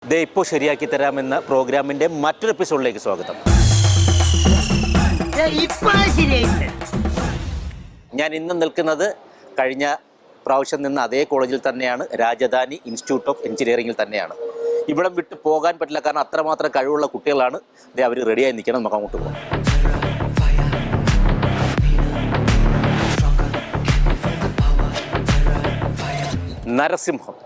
ദേ ഇപ്പോൾ ശരിയാക്കി തരാമെന്ന പ്രോഗ്രാമിൻ്റെ മറ്റൊരു എപ്പിസോഡിലേക്ക് സ്വാഗതം. ഞാൻ ഇന്ന് നിൽക്കുന്നത് കഴിഞ്ഞ പ്രാവശ്യം നിന്ന് അതേ കോളേജിൽ തന്നെയാണ്, രാജധാനി ഇൻസ്റ്റിറ്റ്യൂട്ട് ഓഫ് എഞ്ചിനീയറിംഗിൽ തന്നെയാണ്. ഇവിടം വിട്ട് പോകാൻ പറ്റില്ല, കാരണം അത്രമാത്രം കഴിവുള്ള കുട്ടികളാണ്. ദേ അവർ റെഡിയായി നിൽക്കണം, നമുക്ക് അങ്ങോട്ട് പോകാം. നരസിംഹം,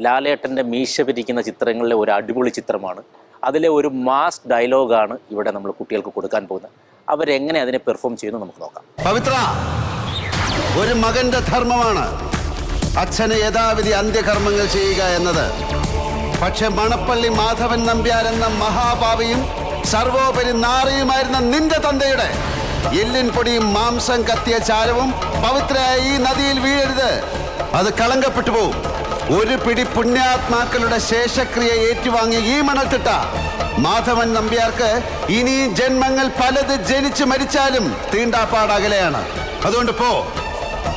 ലാലേട്ടൻ്റെ മീശ പിരിക്കുന്ന ചിത്രങ്ങളിലെ ഒരു അടിപൊളി ചിത്രമാണ്. അതിലെ ഒരു മാസ് ഡയലോഗാണ് ഇവിടെ നമ്മൾ കുട്ടികൾക്ക് കൊടുക്കാൻ പോകുന്നത്. അവരെങ്ങനെ അതിനെ പെർഫോം ചെയ്യുന്നു നമുക്ക് നോക്കാം. പവിത്ര, ഒരു മകന്റെ ധർമ്മമാണ് അച്ഛന് യഥാവിധി അന്ത്യകർമ്മങ്ങൾ ചെയ്യുക എന്നത്. പക്ഷെ മണപ്പള്ളി മാധവൻ നമ്പ്യാർ എന്ന മഹാഭാവിയും സർവോപരി നാറിയുമായിരുന്ന നിന്റെ തന്തയുടെ എല്ലിൻ പൊടിയും മാംസം കത്തിയ ചാരവും പവിത്രയായ ഈ നദിയിൽ വീഴരുത്. അത് കളങ്കപ്പെട്ടു പോവും. ഒരു പിടി പുണ്യാത്മാക്കളുടെ ശേഷക്രിയ ഏറ്റുവാങ്ങിയ ഈ മണൽത്തിട്ട മാധവൻ നമ്പ്യാർക്ക് ഇനി ജന്മങ്ങൾ പലത് ജനിച്ചു മരിച്ചാലും തീണ്ടാപ്പാടകലെയാണ്. അതുകൊണ്ട്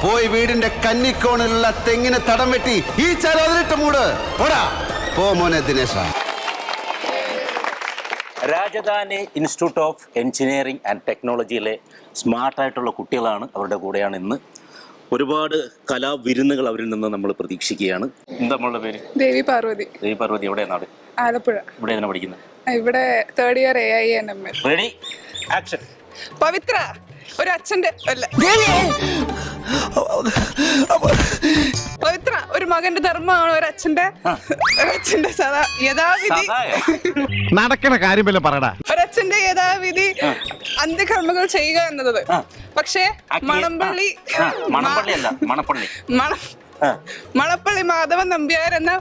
പോയി വീടിന്റെ കന്നിക്കോണിലുള്ള തെങ്ങിന് തടം വെട്ടി ഈ ചരതിലിട്ട് മൂട്. പോടാ, പോ മോനെ ദിനേശ. Rajadhani institute of engineering and ടെക്നോളജിയിലെ സ്മാർട്ടായിട്ടുള്ള കുട്ടികളാണ് അവരുടെ കൂടെയാണ് ഇന്ന്. ഒരുപാട് കലാവിരുന്നുകൾ അവരിൽ നിന്ന് നമ്മൾ പ്രതീക്ഷിക്കുകയാണ്. എന്താ നമ്മളുടെ പേര്? ദേവി പാർവതി. ദേവി പാർവതി എവിടെ നാട്? ആലപ്പുഴ. ഇവിടെ തന്നെ പഠിക്കുന്നത്? ഇവിടെ third year AINML. Ready, action. Pavithra, ഒരു അച്ഛന്റെ അല്ല, പവിത്ര ഒരു മകന്റെ ധർമ്മമാണ് ഒരച്ഛന്റെ സദാ യഥാവിധി നടക്കണ കാര്യം വല്ല പറടാ. ഒരച്ഛന്റെ യഥാവിധി അന്ത്യകർമ്മങ്ങൾ ചെയ്യുക എന്നത്. പക്ഷേ മണപ്പള്ളി മാധവൻ നമ്പ്യാർ എന്ന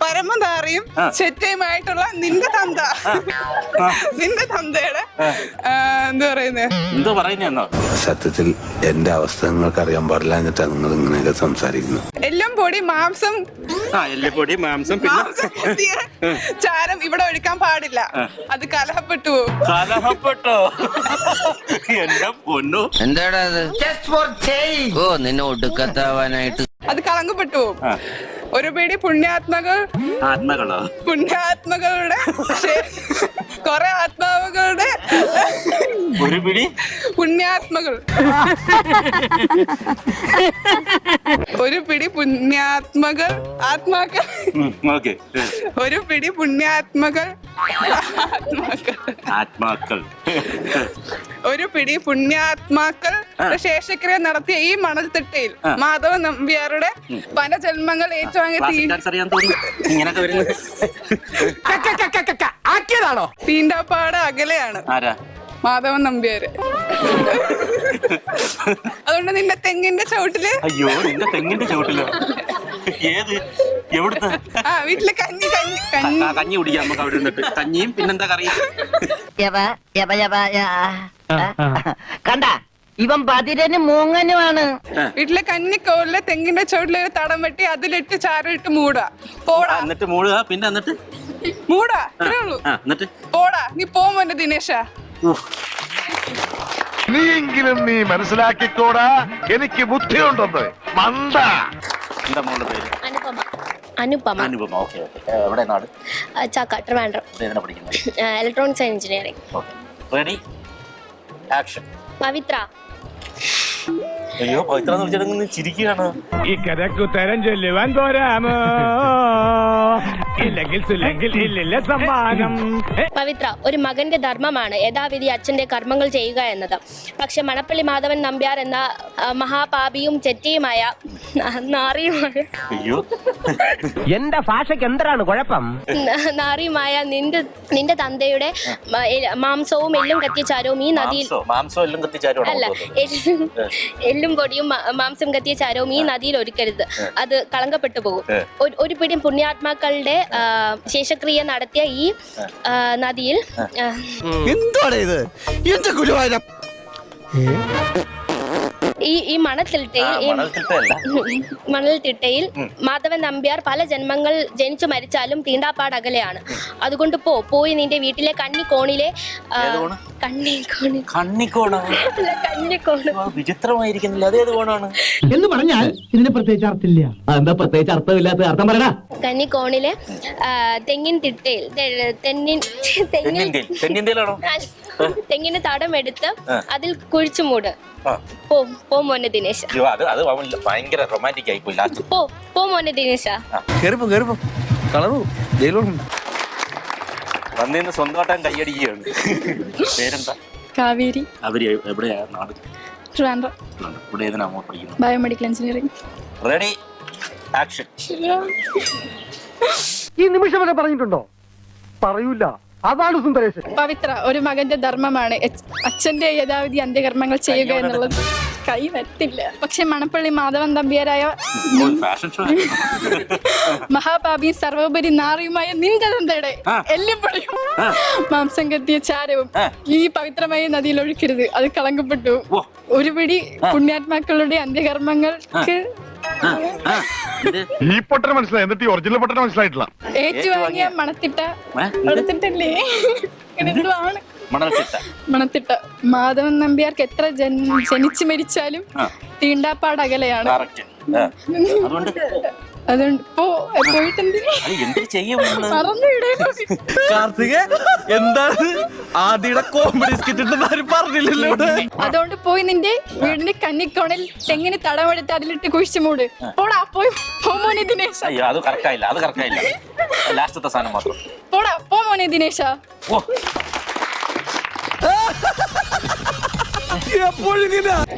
പരമധാറിയും ചെറ്റയുമായിട്ടുള്ള നിന്റെ തന്തയുടെ എന്താ പറയുന്നത്, സത്യത്തിൽ എന്റെ അവസ്ഥ നിങ്ങൾക്ക് അറിയാൻ പാടില്ല എന്നിട്ടാ നിങ്ങൾ ഇങ്ങനെയൊക്കെ സംസാരിക്കുന്നു. എല്ലാം പൊടി മാംസം ചാരം ഇവിടെ ഒഴിക്കാൻ പാടില്ല. അത് കലഹപ്പെട്ടു എന്താടാ ഓ നിന്നെ ഒടുക്കത്താവാനായിട്ട് അത് കളങ്കപ്പെട്ടു പോകും. ഒരു പിടി പുണ്യാത്മകളുടെ കുറെ ആത്മാവുകളുടെ ഒരു പിടി പുണ്യാത്മകൾ ഒരു പിടി പുണ്യാത്മകൾ ആത്മാക്കൾ ഒരു പിടി പുണ്യാത്മകൾ ഒരു പിടി പുണ്യാത്മാക്കൾ ശേഷക്രിയ നടത്തിയ ഈ മണൽത്തിട്ടയിൽ മാധവൻ നമ്പ്യാരുടെ പല ജന്മങ്ങൾ ഏറ്റുവാങ്ങിയ തീണ്ടാപ്പാട് അകലെയാണ് മാധവൻ നമ്പ്യാര്. അതുകൊണ്ട് നിന്റെ തെങ്ങിന്റെ ചവിട്ടില് വീട്ടില് കഞ്ഞി കുടിക്കാം നമുക്ക് അവിടെ നിന്നിട്ട്. കഞ്ഞിയും പിന്നെന്താ കറി? കണ്ട ഇവൻ ബദിരന് മൂങ്ങനുമാണ്. വീട്ടിലെ കന്നിക്കോലിലെ തെങ്ങിന്റെ ചുവട്ടിലെ ഒരു തടം വെട്ടി അതിലിട്ട് ചാരിട്ട് മൂടാ. പോടാ, എന്നിട്ട് മൂടുക, പിന്നെ എന്നിട്ട് മൂടാ. ഇത്രേ ഉള്ളൂ. പോടാ, നീ പോമോന്റെ ദിനേശ. നീ മനസ്സിലാക്കിക്കോടാ, എനിക്ക് ബുദ്ധിയുണ്ടെന്ന്. മന്ദ. എന്താ മോളുടെ പേര്? അനുപമ. ഓക്കെ. എവിടെ നാട്? Trivandrum. Electronics and engineering. Ready, action. Pavithra. അയ്യോ, പവിത്ര എന്ന് വെച്ചിട്ട് ചിരിക്കുകയാണ്. ഈ കഥക്കു തരം ചൊല്ലുവാൻ പോരാമോ, ഇല്ലെങ്കിൽ ഇല്ലില്ല സമ്മാനം. പവിത്ര ഒരു മകന്റെ ധർമ്മമാണ് യഥാവിധി അച്ഛന്റെ കർമ്മങ്ങൾ ചെയ്യുക എന്നത്. പക്ഷെ മണപ്പള്ളി മാധവൻ നമ്പ്യാർ എന്ന മഹാപാപിയും ചെറ്റിയുമായ എന്റെ ഭാഷയ്ക്ക് എന്താണ് കുഴപ്പം? നാറിയുമായ നിന്റെ തന്തയുടെ മാംസവും എല്ലും കത്തിച്ചാരവും ഈ നദിയിൽ അല്ല എല്ലും പൊടിയും മാംസം കത്തിയ ചാരവും ഈ നദിയിൽ ഒഴുക്കരുത്. അത് കളങ്കപ്പെട്ടു പോകും. ഒരു പിടി പുണ്യാത്മാക്കളുടെ ശേഷക്രിയ നടത്തിയ ഈ നദിയിൽ ഈ മണൽത്തിട്ടയിൽ മണൽത്തിട്ടയിൽ മാധവൻ നമ്പ്യാർ പല ജന്മങ്ങൾ ജനിച്ചു മരിച്ചാലും തീണ്ടാപ്പാട് അകലെയാണ്. അതുകൊണ്ട് പോയി നിന്റെ വീട്ടിലെ കന്നിക്കോണിലെ വിചിത്രമായിരിക്കുന്നില്ല. അതേത് കോണാണ് എന്ന് പറഞ്ഞാൽ ഇതിന് പ്രത്യേകിച്ച് അർത്ഥമില്ല. എന്താ പ്രത്യേകിച്ച് അർത്ഥമില്ലാത്ത അർത്ഥം പറയടാ. കന്നിക്കോണിലെ തെങ്ങിൻ തിട്ടയിൽ തെങ്ങിന് തടമെടുത്ത് അതിൽ കുഴിച്ചു മൂട്. പോ മോനെ ദിനേശ. ഭയങ്കര റൊമാൻറ്റിക് ആയിപ്പോയി. പോ മോനെ ദിനേശ. വന്നിന്ന് സ്വന്തമായിട്ടാൻ കൈയടിക്കുകയാണ്. പേരെന്താ? കാവേരി. അവര് എവിടെയാ നാട്? ട്രിവാൻഡ്രം. ഇവിടെ ഏതിനാ അങ്ങോട്ട് പഠിക്കുന്നത്? Biomedical engineering. Ready action. ഈ നിമിഷം വരെ പറഞ്ഞിട്ടുണ്ടോ? പറയൂല. അതാണ് സുന്ദരേശൻ. പവിത്ര, ഒരു മകന്റെ ധർമ്മമാണ് അച്ഛന്റെ യഥാവിധി അന്ത്യകർമ്മങ്ങൾ ചെയ്യുക എന്നുള്ളത്. കൈ വരത്തില്ല. പക്ഷെ മണപ്പള്ളി മാധവൻ നമ്പ്യാരായ മഹാപാപിയും സർവോപരി നാറിയുമായ നിന്റെ തന്തയുടെ എല്ലും പൊടിയും മാംസം കത്തിയ ചാരവും ഈ പവിത്രമായ നദിയിൽ ഒഴിക്കരുത്. അത് കളങ്കപ്പെട്ടു. ഒരു പിടി പുണ്യാത്മാക്കളുടെ അന്ത്യകർമ്മങ്ങൾക്ക് ഈ പൊട്ടനെ മനസ്സിലായി, എന്നിട്ട് ഈ ഒറിജിനൽ പൊട്ടനെ മനസ്സിലായിട്ടില്ല. ഏറ്റുവാങ്ങിയ മണത്തിട്ടല്ലേ മണത്തിട്ട മാധവൻ നമ്പ്യാർക്ക് എത്ര ജനിച്ചു മരിച്ചാലും തീണ്ടാപ്പാട് അകലെയാണ്. അതുകൊണ്ട് അതുകൊണ്ട് പോയി നിന്റെ വീടിന്റെ കന്നിക്കോണിൽ തെങ്ങിന് തടമെടുത്ത് അതിലിട്ട് കുഴിച്ചു മൂട്. പോടാ പോയി മോനെ ദിനേശ. പോടാ പോ മോനെ ദിനേശ.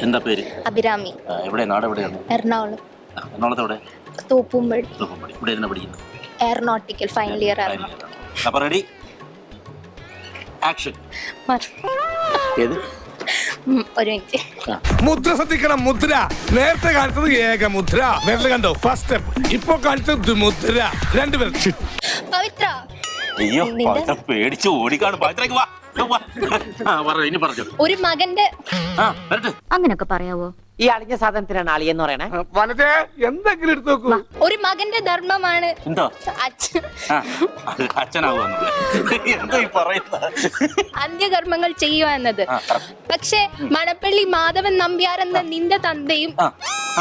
എന്താ പേര്? അഭിരാമി. എവിടെ നാട്? എവിടെയാണ്? എറണാകുളം. എറണാകുളത്ത് എവിടെ? തോപ്പുംപടി. ഇവിടെ ഇരുന്ന് പഠിക്കുന്നു. Aeronautical final year. അപ്പൊ റെഡി ആക്ഷൻ. ഏത്? ഒരു മിനിറ്റ്. മുദ്ര ശ്രദ്ധിക്കണം. മുദ്ര നേരത്തെ കാണിച്ചത് ഏക മുദ്ര. വേറെ കണ്ടോ? First step. ഇപ്പൊ കാണിച്ചത് മുദ്ര. രണ്ടുപേരും പവിത്ര. അയ്യോ, പവിത്ര പേടിച്ച് ഓടിക്കാണ്. പവിത്രക്ക് വാ. ഇനി പറഞ്ഞു. ഒരു മകന്റെ അങ്ങനൊക്കെ പറയാവോ? ഈ അളിഞ്ഞ സാധനത്തിനാണ് അളിയെന്ന് പറയണേ. വനജെ എന്തെങ്കിലും എടുത്തു നോക്കൂ. ഒരു മകന്റെ ധർമ്മമാണ് എന്തോ അച്ഛനാവുന്നു എന്തോ ഈ പറയുന്ന അന്ത്യകർമ്മങ്ങൾ ചെയ്യുക എന്നത്. പക്ഷെ മണപ്പള്ളി മാധവൻ നമ്പ്യാർ എന്ന നിന്റെ തന്തയും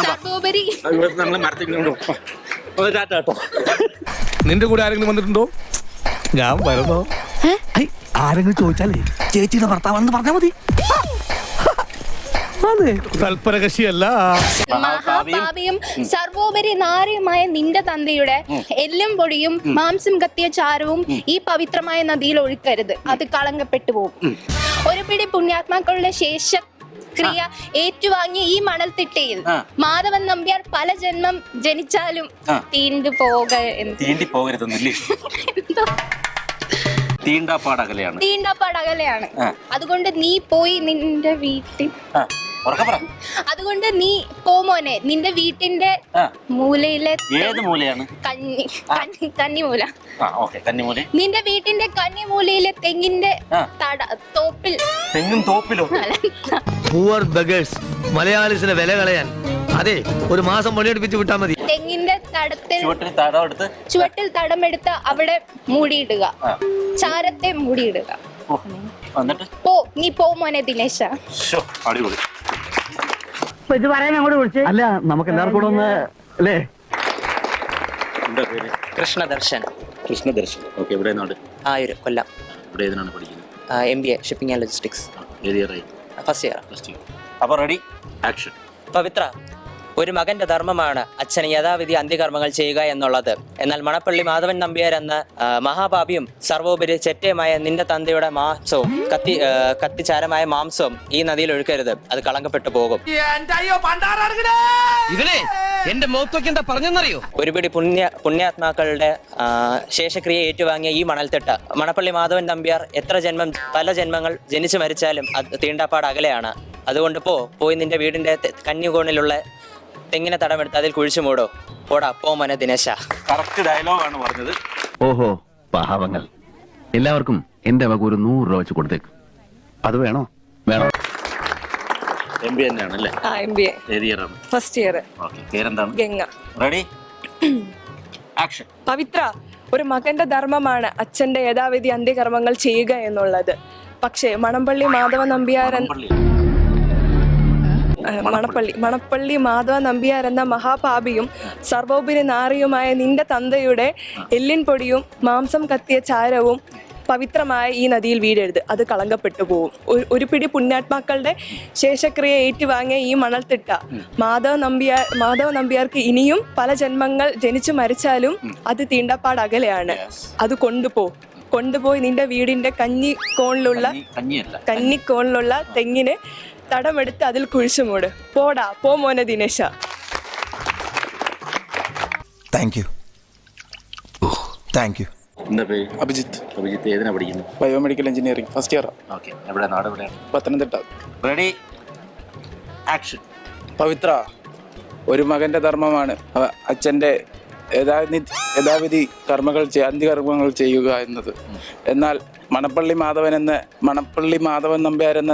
സർവോപരി നിന്റെ കൂടെ ആരെങ്കിലും വന്നിട്ടുണ്ടോ? ഞാൻ വരുന്നോ? ആരെങ്കിലും ചോദിച്ചാലേ ചേച്ചിയുടെ ഭർത്താവാണെന്ന് പറഞ്ഞാൽ മതി. തൽപരകശിയല്ല. മഹാഭാവിയും സർവോപരി നാരിയുമായ നിന്റെ തന്തയുടെ എല്ലും പൊടിയും മാംസം കത്തിയ ചാരവും ഈ പവിത്രമായ നദിയിൽ ഒഴുക്കരുത്. അത് കളങ്കപ്പെട്ടു പോകും. ഒരു പിടി പുണ്യാത്മാക്കളുടെ ശേഷക്രിയ ഏറ്റുവാങ്ങിയ ഈ മണൽത്തിട്ടയിൽ മാധവൻ നമ്പ്യാർ പല ജന്മം ജനിച്ചാലും തീണ്ടിപ്പോകരുതെന്നില്ലേ? തീണ്ടാപ്പാട് അകലെയാണ്. അതുകൊണ്ട് നീ പോയി നിന്റെ വീട്ടിൽ അതുകൊണ്ട് നീ പോമോനെ നിന്റെ വീട്ടിന്റെ മൂലയിലെ ഏത് മൂലയാണ്? കന്നിമൂല. നിന്റെ വീട്ടിന്റെ കന്നിമൂലയിലെ തെങ്ങിന്റെ തോപ്പിൽ. തെങ്ങും തോപ്പിലോ? പൂവർ ബഗേഴ്സ് മലയാളീസിനെ വില കളയാൻ അതെ ഒരു മാസം പണിയെടുപ്പിച്ച് വിട്ടാ മതി. തെങ്ങിന്റെ ചുവട്ടിൽ തടമെടുത്ത് അവിടെ മൂടിയിടുക. ചാരത്തെ മൂടിയിടുക. നീ പോ മോനെ ദിനേശ. അടിപൊളി. ഇത് പറയാൻ അങ്ങോട്ട് വിളിച്ചേ. അല്ല നമുക്ക് എല്ലാവർക്കും കൂടെ ഒന്ന് അല്ലേ? കൃഷ്ണദർശൻ. ഓക്കെ. എവിടെ നാട്? ആയൂര്, കൊല്ലം. ഇവിടെ ഏതിനാണ് പഠിക്കുന്നത്? MBA shipping and logistics. ഏത് ഇയറായി? First year. അപ്പൊ റെഡി ആക്ഷൻ. പവിത്ര, ഒരു മകന്റെ ധർമ്മമാണ് അച്ഛന് യഥാവിധി അന്ത്യകർമ്മങ്ങൾ ചെയ്യുക എന്നുള്ളത്. എന്നാൽ മണപ്പള്ളി മാധവൻ നമ്പ്യാർ എന്ന മഹാപാപിയും സർവോപരി ചെറ്റയുമായ നിന്റെ തന്തയുടെ മാംസവും കത്തിച്ചാരമായ മാംസവും ഈ നദിയിൽ ഒഴുക്കരുത്. അത് കളങ്കപ്പെട്ടു പോകും. എന്റെ മുഖത്തൊക്കെ എന്താ പറഞ്ഞെന്നറിയോ? ഒരുപിടി പുണ്യാത്മാക്കളുടെ ശേഷക്രിയ ഏറ്റുവാങ്ങിയ ഈ മണൽത്തിട്ട മണപ്പള്ളി മാധവൻ നമ്പ്യാർ പല ജന്മങ്ങൾ ജനിച്ചു മരിച്ചാലും തീണ്ടാപ്പാട് അകലെയാണ്. അതുകൊണ്ട് പോയി നിന്റെ വീടിന്റെ കന്നികോണിലുള്ള തെങ്ങിനെ തടമെടുത്ത് അതിൽ കുഴിച്ചു മൂടോ. പോടാ പോ മോനെ ദിനേശ. കറക്റ്റ് ഡയലോഗാണ് പറഞ്ഞത്. ഓഹോ, പാവങ്ങൾ. എല്ലാവർക്കും എന്റെ വക ഒരു 100 രൂപ വെച്ച് കൊടുത്തേക്ക്. അത് വേണോ? വേണം. MBA തന്നെയാണ് അല്ലേ? MBA ഏത് ഇയറാണ്? First year. ഓക്കെ, പേരെന്താണ്? ഗംഗ. Ready, action. പവിത്ര, ഒരു മകന്റെ ധർമ്മമാണ് അച്ഛന്റെ യഥാവിധി അന്ത്യകർമ്മങ്ങൾ ചെയ്യുക എന്നുള്ളത്. പക്ഷേ മണപ്പള്ളി മാധവ നമ്പ്യാർ മണപ്പള്ളി മാധവ നമ്പ്യാർ എന്ന മഹാപാപിയും സർവോപരി നാറിയുമായ നിന്റെ തന്തയുടെ എല്ലിൻ പൊടിയും മാംസം കത്തിയ ചാരവും പവിത്രമായ ഈ നദിയിൽ വീഴരുത്, അത് കളങ്കപ്പെട്ടു പോവും. ഒരു പിടി പുണ്യാത്മാക്കളുടെ ശേഷക്രിയ ഏറ്റുവാങ്ങിയ ഈ മണൽത്തിട്ട മാധവ നമ്പ്യാർക്ക് ഇനിയും പല ജന്മങ്ങൾ ജനിച്ചു മരിച്ചാലും അത് തീണ്ടപ്പാട് അകലെയാണ്. അത് കൊണ്ടുപോയി നിന്റെ വീടിന്റെ കന്നിക്കോണിലുള്ള തെങ്ങിന് തടമെടുത്ത് അതിൽ കുഴിച്ചുമൂട്. പോടാ, പോ മോനെ ദിനേശ. Thank you. എന്താ പേര്? അഭിജിത്ത്. അഭിജിത്ത് ഏതിനാ പഠിക്കുന്നു? Biomedical engineering first year. Okay, എവിടെ, നാട് എവിടെയാണ്? പത്തനംതിട്ട. Ready, action. പവിത്ര, ഒരു മകന്റെ ധർമ്മമാണ് അച്ഛന്റെ യഥാവിധി അന്ത്യകർമ്മങ്ങൾ ചെയ്യുക എന്നത്. എന്നാൽ മണപ്പള്ളി മാധവൻ നമ്പ്യാർ എന്ന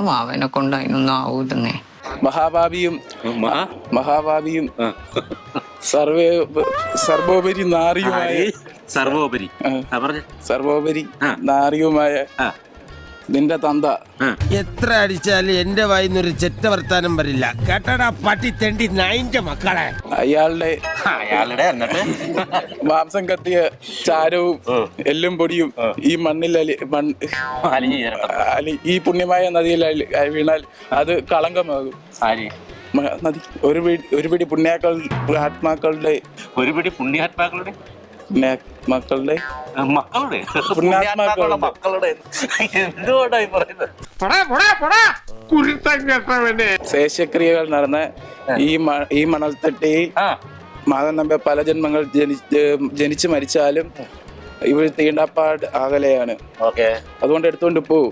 മാവനെ കൊണ്ട് അതിനൊന്നും ആവൂതന്നേ. മഹാഭാവിയും സർവോപരി നാറിയുമായ നിന്റെ തന്ത. എത്ര അടിച്ചാലും എന്റെ വായിന്നൊരു ചെറ്റ വർത്താനം വരില്ല കേട്ടടാ പട്ടി തെണ്ടി നായിന്റെ മക്കളെ. അയാളുടെ മാംസം കത്തിയ ചാരവും എല്ലും പൊടിയും ഈ മണ്ണിൽ ഈ പുണ്യമായ നദിയിൽ വീണാൽ അത് കളങ്കമാകും. നദി ഒരു പിടി പുണ്യാത്മാക്കളുടെ ശേഷക്രിയകൾ നടന്ന ഈ മണൽത്തട്ടയിൽ മാധവൻ നമ്പ്യാർ പല ജന്മങ്ങൾ ജനിച്ചു മരിച്ചാലും ഇവർ തീണ്ടപ്പാട് അകലെയാണ്. അതുകൊണ്ട് എടുത്തോണ്ട് പോവും.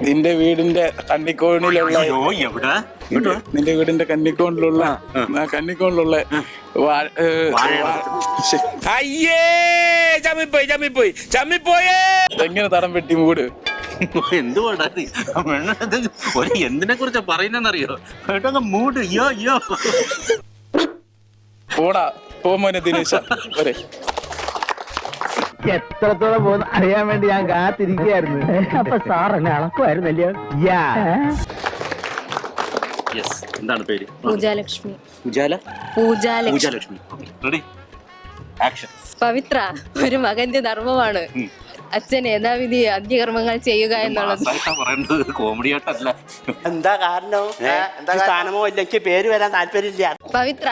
നിന്റെ വീടിന്റെ കന്നിക്കോണിലുള്ള എങ്ങനെ തടം വെട്ടി മൂട്. എന്തുകൊണ്ടാ എന്തിനെ കുറിച്ചാ പറയുന്നറിയോ? മൂട്. പോടാ, പോമോനെ ദിനേശ. എത്രത്തോളം പോകുന്നു അറിയാൻ വേണ്ടി ഞാൻ കാത്തിരിക്കുകയായിരുന്നു. അപ്പൊ സാർ എന്നെ അളക്കുമായിരുന്നല്ലോ. എന്താണ് പേര്? പൂജാലക്ഷ്മി. Ready, action. പവിത്ര, ഒരു മകന്റെ ധർമ്മമാണ് അച്ഛൻ യഥാവിധി അന്ത്യകർമ്മങ്ങൾ ചെയ്യുക എന്നുള്ളത്. കോമഡി ആയിട്ടല്ല. എന്താ കാരണം? സ്ഥാനമോ ഇല്ലെങ്കിൽ പേര് വരാൻ താല്പര്യമില്ല. പവിത്ര,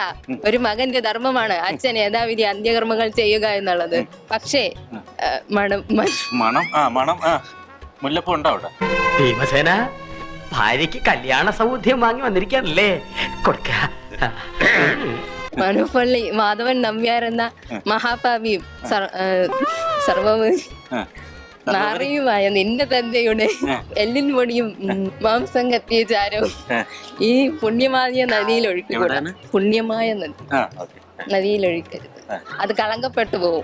ഒരു മകന്റെ ധർമ്മമാണ് അച്ഛൻ യഥാവിധി അന്ത്യകർമ്മങ്ങൾ ചെയ്യുക എന്നുള്ളത്. പക്ഷേ മണം മുല്ലപ്പൂ ഉണ്ടോ അവിടെ? ഭീമസേന, ഭാര്യക്ക് കല്യാണ സൗദ്യം വാങ്ങി വന്നിരിക്കാനല്ലേ കൊടുക്ക. മണപ്പള്ളി മാധവൻ നമ്പ്യാർ എന്ന മഹാപാപിയും സർവോപരി നാറിയുമായ നിന്റെ തന്തയുടെ എല്ലിൻ പൊടിയും മാംസം കത്തിയ ചാരവും ഈ പുണ്യമായ നദിയിൽ ഒഴുക്കിക്കൂടാ. പുണ്യമായ നദിയിൽ ഒഴുക്കരുത്, അത് കളങ്കപ്പെട്ടു പോകും.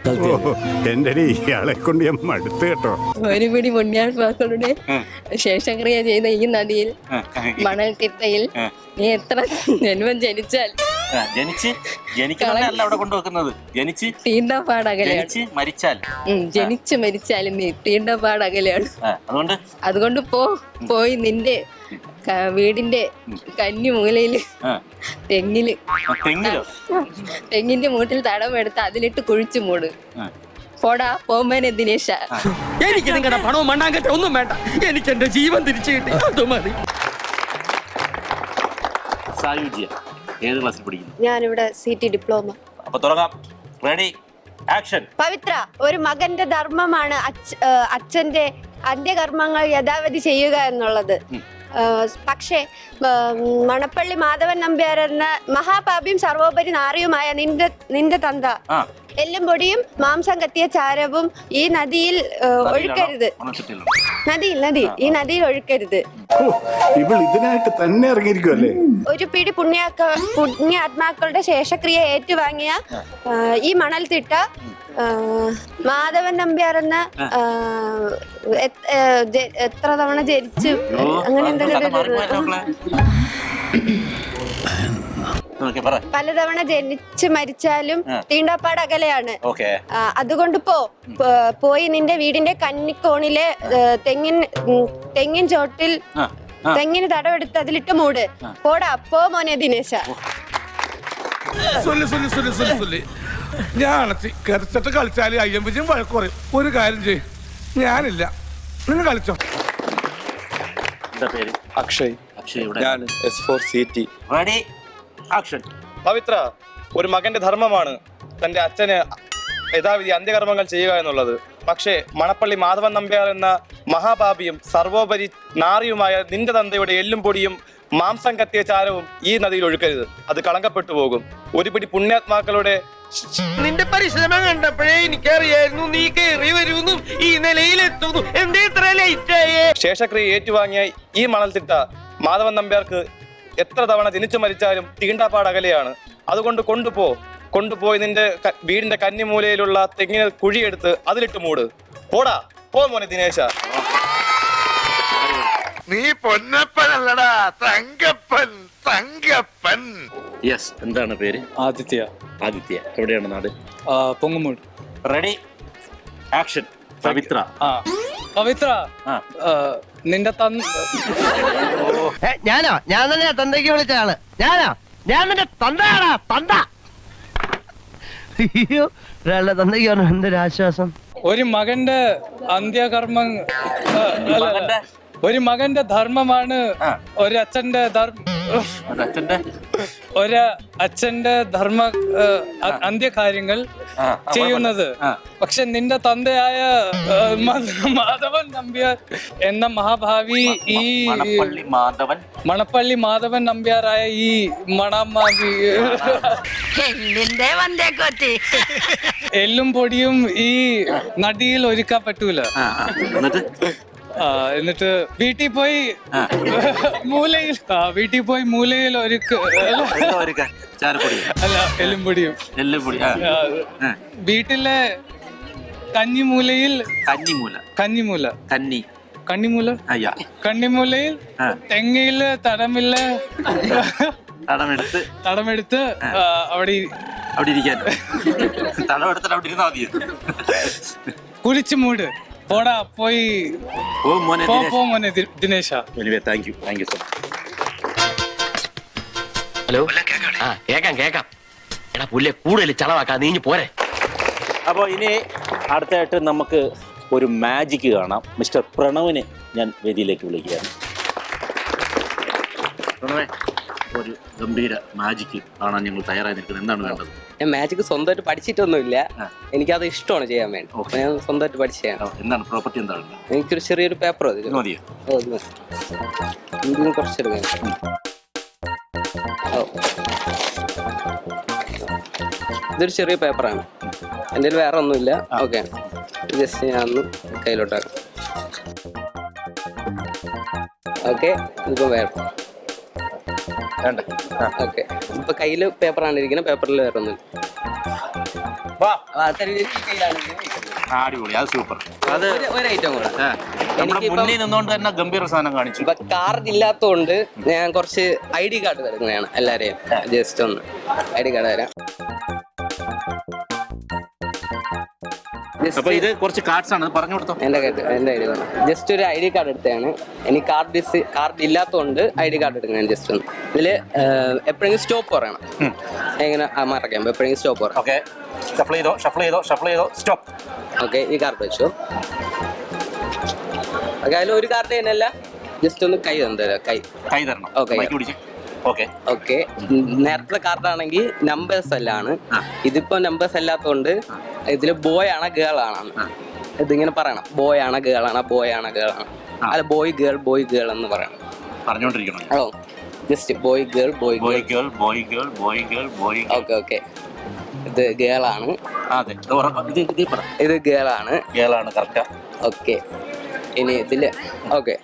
ഒരു പിടി പുണ്യാത്മാക്കളുടെ ശേഷക്രിയ ചെയ്ത ഈ നദിയിൽ മണൽ തിട്ടയിൽ നീ എത്ര ജന്മം ജനിച്ചാൽ തീണ്ടപ്പാടകലെയാണ്. ജനിച്ചു മരിച്ചാലും നീ തീണ്ടപ്പാടകലെയാണ്. അതുകൊണ്ട് പോയി നിന്റെ വീടിന്റെ കന്നിമൂലയില് തെങ്ങിന്റെ മൂട്ടിൽ തടമെടുത്ത് അതിലിട്ട് കുഴിച്ചു മൂട്. പോടാ, പോമേനെ ദിനേശ. എനിക്ക് നിങ്ങളുടെ പണവും മണ്ണാങ്കറ്റ ഒന്നും വേണ്ട, എനിക്ക് എന്റെ ജീവൻ തിരിച്ചു കിട്ടി, അത് മതി. ഏത് ക്ലാസ്സിൽ പഠിക്കുന്നു? ഞാനിവിടെ CT ഡിപ്ലോമ. അപ്പൊ തുടങ്ങാം. Ready, action. പവിത്ര, ഒരു മകന്റെ ധർമ്മമാണ് അച്ഛന്റെ അന്ത്യകർമ്മങ്ങൾ യഥാവിധി ചെയ്യുക എന്നുള്ളത്. പക്ഷേ മണപ്പള്ളി മാധവൻ നമ്പ്യാർ എന്ന മഹാപാപിയും സർവോപരി നാറിയുമായ നിന്റെ തന്ത എല്ലും പൊടിയും മാംസം കത്തിയ ചാരവും ഈ നദിയിൽ ഒഴുക്കരുത്. നദി ഈ നദിയിൽ ഒഴുക്കരുത്. ഇവൾ ഇതിനായിട്ട് തന്നെ ഇറങ്ങിയിരിക്കുമല്ലേ? ഒരു പിടി പുണ്യാത്മാക്കളുടെ ശേഷക്രിയ ഏറ്റുവാങ്ങിയ ഈ മണൽത്തിട്ട മാധവൻ നമ്പ്യാർ എന്ന എത്ര തവണ ജനിച്ചു അങ്ങനെ എന്തെങ്കിലും പലതവണ ജനിച്ച് മരിച്ചാലും തീണ്ടാപ്പാട് അകലെയാണ്. അതുകൊണ്ട് പോയി നിന്റെ വീടിന്റെ കന്നിക്കോണിലെ തെങ്ങിൻ ചോട്ടിൽ തെങ്ങിന് തടവെടുത്ത് അതിലിട്ട് മൂട്. പോടാ പോ മോനെ ദിനേശ. ഞാൻ കരച്ചിട്ട് കളിച്ചാല് അയ്യമ്പച്ചും വഴക്ക് പറയും. ഒരു കാര്യം ചെയ്യും, ഞാനില്ല, നിങ്ങൾ കളിച്ചോ. അക്ഷയ്. ഞാൻ S4CT. പവിത്ര, ഒരു മകന്റെ ധർമ്മമാണ് തന്റെ അച്ഛന് യഥാവിധി അന്ത്യകർമ്മങ്ങൾ ചെയ്യുക എന്നുള്ളത്. പക്ഷേ മണപ്പള്ളി മാധവൻ നമ്പ്യാർ എന്ന മഹാപാപിയും സർവോപരി നാറിയുമായ നിന്റെ തന്തയുടെ എല്ലും പൊടിയും മാംസം കത്തിയ ചാരവും ഈ നദിയിൽ ഒഴുക്കരുത്. അത് കളങ്കപ്പെട്ടു പോകും. ഒരു പിടി പുണ്യാത്മാക്കളുടെ നിന്റെ പരിശ്രമം കണ്ടപ്പോഴേ എനിക്കറിയായിരുന്നു നീ കയറി വരുന്നു, ഈ നിലയിലെത്തുന്നു. എന്തേ ഇത്ര ലേറ്റായേ? ശേഷക്രിയ ഏറ്റുവാങ്ങിയ ഈ മണൽത്തിട്ട മാധവൻ നമ്പ്യാർക്ക് എത്ര തവണ ജനിച്ചു മരിച്ചാലും തീണ്ടാപ്പാട് അകലെയാണ്. അതുകൊണ്ട് കൊണ്ടുപോയി നിന്റെ വീടിന്റെ കന്നിമൂലയിലുള്ള തെങ്ങിന് കുഴിയെടുത്ത് അതിലിട്ട് മൂട്. പോടാ പോ മോനെ ദിനേശ. നീ പൊന്നപ്പനല്ലടാ, തങ്കപ്പൻ. യെസ്, എന്താണ് പേര്? ആദിത്യ. എവിടെയാണ് നാട്? പൊങ്ങുമൂട്. Ready, action. പവിത്ര. പവിത്ര, നിന്റെ ഞാനോ? ഞാൻ തന്നെയാ തന്തയ്ക്ക് വിളിച്ച ആള്. ഞാൻ നിന്റെ തന്തയാടാ, തന്ത. അയ്യോ, ഒരാളുടെ തന്തയ്ക്ക് പറഞ്ഞു എന്തൊരാശ്വാസം. ഒരു മകന്റെ അന്ത്യകർമ്മം, ഒരു മകന്റെ ധർമ്മമാണ് ഒരച്ഛന്റെ ധർമ്മ അന്ത്യകാര്യങ്ങൾ ചെയ്യുന്നത്. പക്ഷെ നിന്റെ തന്തയായ മാധവൻ നമ്പ്യാർ എന്ന മഹാഭാവി ഈ മണപ്പള്ളി മാധവൻ നമ്പ്യാറായ ഈ മണമാവി എല്ലും പൊടിയും ഈ നദിയിൽ ഒരുക്കാൻ പറ്റൂല. എന്നിട്ട് വീട്ടിൽ പോയി മൂലയിൽ അല്ല എല്ലുംപൊടിയും വീട്ടിലെ കന്നിമൂലയിൽ തെങ്ങയില് തടമെടുത്ത് അവിടെ കുളിച്ചു മൂട്. പോടാ പോയി മോനെ ദിനേശ. Thank you so much. Hello, കേക്കാം. എടാ പുല്ലേ, കൂടുതൽ ചളവാക്കാ, നീ പോരെ. അപ്പോൾ ഇനി അടുത്തായിട്ട് നമുക്ക് ഒരു മാജിക് കാണാം. മിസ്റ്റർ പ്രണവിനെ ഞാൻ വേദിയിലേക്ക് വിളിക്കുകയാണ്. പ്രണവേ, ഒരു ഗംഭീര മാജിക് കാണാൻ ഞങ്ങൾ തയ്യാറായി നിൽക്കുന്നത്. എന്താണ് വേണ്ടത്? ഞാൻ മാജിക് സ്വന്തമായിട്ട് പഠിച്ചിട്ടൊന്നുമില്ല, എനിക്കത് ഇഷ്ടമാണ് ചെയ്യാൻ വേണ്ടി. ഞാൻ സ്വന്തമായിട്ട് പഠിച്ചാണ്. എന്താണ് പ്രോപ്പർട്ടി? എന്താണ്? എനിക്കൊരു ചെറിയൊരു പേപ്പർ മതിയോ? കുറച്ചെടുക്കാൻ. ഇതൊരു ചെറിയ പേപ്പറാണ്, എൻ്റെ വേറെ ഒന്നുമില്ല. ഓക്കെ, ജസ്റ്റ് ഞാൻ ഒന്ന് കയ്യിലോട്ടാക്കാം. ഓക്കെ, ഇതിപ്പോൾ വേറെ. ഓക്കെ, ഇപ്പൊ കയ്യില് പേപ്പറാണ് ഇരിക്കുന്നത്, പേപ്പറിൽ വേറെ ഒന്നുമില്ല. അടിപൊളി, അത് സൂപ്പർ. അത് ഒരു ഐറ്റം കൂടെ നിന്നുകൊണ്ട് തന്നെ ഗംഭീര സാധനം കാണിച്ചു. ഇപ്പൊ കാർഡ് ഇല്ലാത്തതുകൊണ്ട് ഞാൻ കുറച്ച് ID കാർഡ് തരുന്നതാണ് എല്ലാരെയും. ജസ്റ്റ് ഒന്ന് ID കാർഡ് തരാം. അപ്പൊ ഇത് കുറച്ച് കാർഡ്സ് ആണ്, പറഞ്ഞു കൊടുത്തോ. എന്റെ ID ജസ്റ്റ് ഒരു ID കാർഡ് എടുത്തതാണ്. എനിക്ക് കാർഡ് ഇല്ലാത്തതുകൊണ്ട് ID കാർഡ് എടുക്കണം. ജസ്റ്റ് ഒന്ന് ഇതില് എപ്പോഴെങ്കിലും സ്റ്റോപ്പ് പറയണം. എങ്ങനെ മറക്കാം, എപ്പോഴെങ്കിലും സ്റ്റോപ്പ് പറയാം. ഓക്കെ, ഷഫിൾ ചെയ്തോ, സ്റ്റോപ്പ്. ഓക്കെ, ഈ കാർഡ് വെച്ചോ. ഓക്കെ, അതിൽ ഒരു കാർഡ് തന്നെയല്ല, ജസ്റ്റ് ഒന്ന് കൈ തരാം. കൈ തരണം. ഓക്കെ, നേരത്തെ കാർഡാണെങ്കിൽ നമ്പേഴ്സ് എല്ലാണ്. ഇതിപ്പോ നമ്പേഴ്സ് അല്ലാത്തതുകൊണ്ട് ഇതില് ബോയ് ആണോ ഗേൾ ആണോ ഇതിങ്ങനെ പറയണം. ബോയ് ആണോ ഗേൾ ആണോ, അല്ല ബോയ് ഗേൾ എന്ന് പറയണം. പറഞ്ഞോണ്ടിരിക്കണം. Just boy girl. ഓക്കെ, ഇത് ഗേളാണ്. അതെ, ഇത് ഗേളാണ്. ഗേളാണ്, കറക്റ്റാ. ഓക്കെ, ഇനി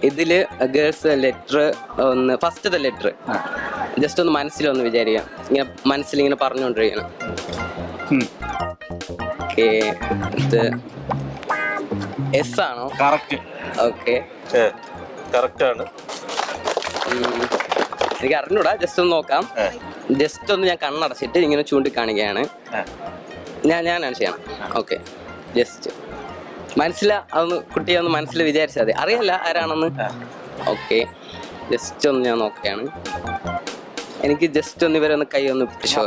ഇതില് ഗേൾസ് ലെറ്റർ ഒന്ന് ഫസ്റ്റത്തെ ലെറ്റർ ജസ്റ്റ് ഒന്ന് മനസ്സിലൊന്ന് വിചാരിക്കാം. ഇങ്ങനെ മനസ്സിലിങ്ങനെ പറഞ്ഞുകൊണ്ടിരിക്കണം. ഓക്കെ, ഇത് എസ് ആണോ? കറക്റ്റ്. ഓക്കെ, കറക്റ്റ് ആണ്. എനിക്ക് അറിഞ്ഞൂടാ, ജസ്റ്റ് ഒന്ന് നോക്കാം. ജസ്റ്റ് ഒന്ന് ഞാൻ കണ്ണടച്ചിട്ട് ഇങ്ങനെ ചൂണ്ടിക്കാണിക്കുകയാണ്. ഞാനാണ് ചെയ്യണം. ഓക്കെ, ജസ്റ്റ് അതൊന്ന് കുട്ടിയെ ഒന്ന് മനസ്സിൽ വിചാരിച്ചാൽ മതി. അറിയില്ല ആരാണെന്ന്. ഓക്കെ, ജസ്റ്റ് ഒന്ന് ഞാൻ നോക്കുകയാണ്. എനിക്ക് ജസ്റ്റ് ഒന്ന് ഇവരെ ഒന്ന് കൈ ഒന്ന് പിടിച്ചോ.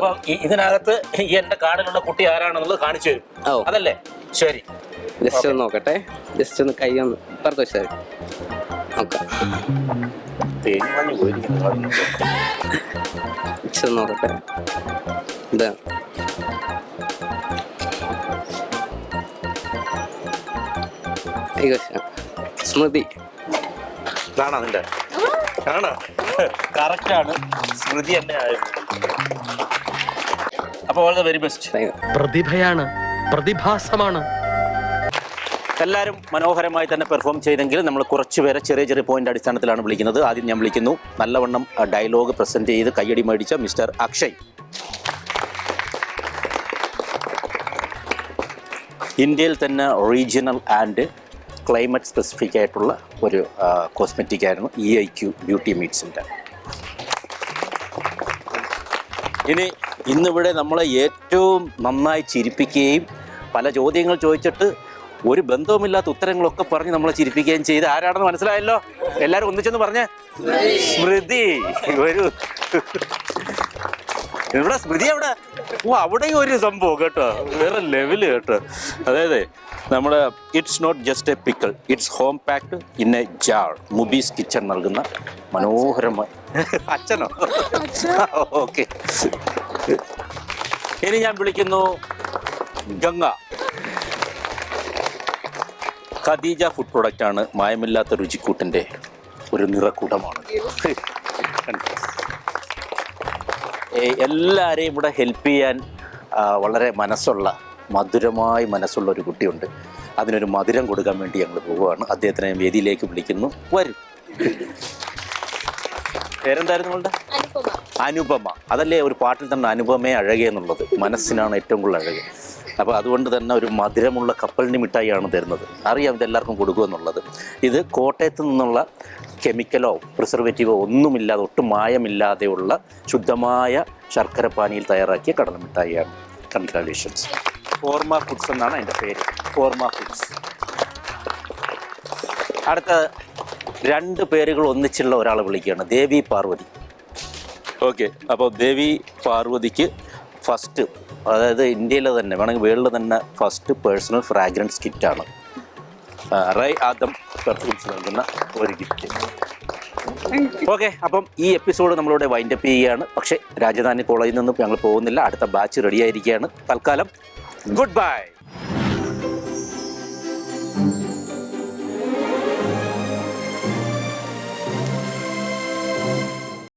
ഇതിനകത്ത് ഈ എന്റെ കാർഡിലുള്ള കുട്ടി ആരാണെന്നുള്ളത് കാണിച്ചു തരും. അതല്ലേ? ശരി, ജസ്റ്റ് ഒന്ന് നോക്കട്ടെ. ജസ്റ്റ് ഒന്ന് കൈ ഒന്ന് പുറത്ത് വെച്ചാൽ ഓക്കെ. ജസ്റ്റ് ഒന്ന് നോക്കട്ടെ. ഇതാ സ്മൃതി. സ്മൃതി തന്നെ ആയിരുന്നു. അപ്പോൾ ഓൾ ദ വെരി ബെസ്റ്റ്. പ്രതിഭയാണ്, പ്രതിഭാസമാണ്. എല്ലാവരും മനോഹരമായി തന്നെ പെർഫോം ചെയ്തെങ്കിൽ നമ്മൾ കുറച്ച് പേരെ ചെറിയ ചെറിയ പോയിന്റ് അടിസ്ഥാനത്തിലാണ് വിളിക്കുന്നത്. ആദ്യം ഞാൻ വിളിക്കുന്നു നല്ലവണ്ണം ഡയലോഗ് പ്രസന്റ് ചെയ്ത് കയ്യടി മേടിച്ച മിസ്റ്റർ അക്ഷയ്. ഇന്ത്യയിൽ തന്നെ റീജിയണൽ ആൻഡ് ക്ലൈമറ്റ് സ്പെസിഫിക് ആയിട്ടുള്ള ഒരു കോസ്മെറ്റിക് ആയിരുന്നു EIQ ബ്യൂട്ടി മീറ്റ്സിൻ്റെ. ഇനി ഇന്നിവിടെ നമ്മളെ ഏറ്റവും നന്നായി ചിരിപ്പിക്കുകയും പല ചോദ്യങ്ങൾ ചോദിച്ചിട്ട് ഒരു ബന്ധവുമില്ലാത്ത ഉത്തരങ്ങളൊക്കെ പറഞ്ഞ് നമ്മളെ ചിരിപ്പിക്കുകയും ചെയ്ത് ആരാണെന്ന് മനസ്സിലായല്ലോ? എല്ലാവരും ഒന്നിച്ചൊന്ന് പറഞ്ഞേ. സ്മൃതി. ഇവിടെ സ്മൃതി അവിടെ അവിടെയും ഒരു സംഭവം കേട്ടോ, വേറെ ലെവല് കേട്ടോ. അതായത് നമ്മുടെ it's not just a pickle, it's home packed in a jar. Mubi's kitchen നൽകുന്ന മനോഹരമായ അച്ഛനോ? ഓക്കെ, ഇനി ഞാൻ വിളിക്കുന്നു ഗംഗ. ഖദീജ ഫുഡ് പ്രൊഡക്റ്റ് ആണ്, മായമില്ലാത്ത രുചിക്കൂട്ടിൻ്റെ ഒരു നിറക്കൂട്ടമാണ്. എല്ലാവരെയും ഇവിടെ ഹെൽപ്പ് ചെയ്യാൻ വളരെ മധുരമായി മനസ്സുള്ള ഒരു കുട്ടിയുണ്ട്. അതിനൊരു മധുരം കൊടുക്കാൻ വേണ്ടി ഞങ്ങൾ പോവുകയാണ്. അദ്ദേഹത്തിനെ വേദിയിലേക്ക് വിളിക്കുന്നു. വരും. പേരെന്തായിരുന്നു നിങ്ങളുടെ? അനുപമ. അതല്ലേ ഒരു പാട്ടിൽ തന്നെ അനുപമയെ അഴകെ എന്നുള്ളത്. മനസ്സിനാണ് ഏറ്റവും കൂടുതൽ അഴകെ. അപ്പോൾ അതുകൊണ്ട് തന്നെ ഒരു മധുരമുള്ള കപ്പലിന് മിഠായിയാണ് തരുന്നത്. അറിയാം ഇതെല്ലാവർക്കും കൊടുക്കുമെന്നുള്ളത്. ഇത് കോട്ടയത്ത് നിന്നുള്ള കെമിക്കലോ പ്രിസർവേറ്റീവോ ഒന്നുമില്ലാതെ, ഒട്ടും മായമില്ലാതെയുള്ള ശുദ്ധമായ ശർക്കരപ്പാനിയിൽ തയ്യാറാക്കിയ കടല മിഠായിയാണ്. കൺഗ്രാജുലേഷൻസ്. ഫോർമ ഫുഡ്സ് എന്നാണ് അതിൻ്റെ പേര്. ഫോർമ ഫുഡ്സ്. അടുത്ത 2 പേരുകൾ ഒന്നിച്ചുള്ള ഒരാളെ വിളിക്കുകയാണ്, ദേവി പാർവതി. ഓക്കെ, അപ്പോൾ ദേവി പാർവതിക്ക് ഫസ്റ്റ്, അതായത് ഇന്ത്യയിലെ തന്നെ വേണമെങ്കിൽ വേൾഡിൽ തന്നെ ഫസ്റ്റ് പേഴ്സണൽ ഫ്രാഗ്രൻസ് കിറ്റാണ് റൈ ആദം പെർഫ്യൂംസ് നൽകുന്ന ഒരു ഗിഫ്റ്റ്. ഓക്കെ, അപ്പം ഈ എപ്പിസോഡ് നമ്മളിവിടെ വൈൻഡപ്പ് ചെയ്യുകയാണ്. പക്ഷേ രാജധാനി കോളേജിൽ നിന്നും ഞങ്ങൾ പോകുന്നില്ല. അടുത്ത ബാച്ച് റെഡി ആയിരിക്കുകയാണ്. തൽക്കാലം ഗുഡ് ബൈ.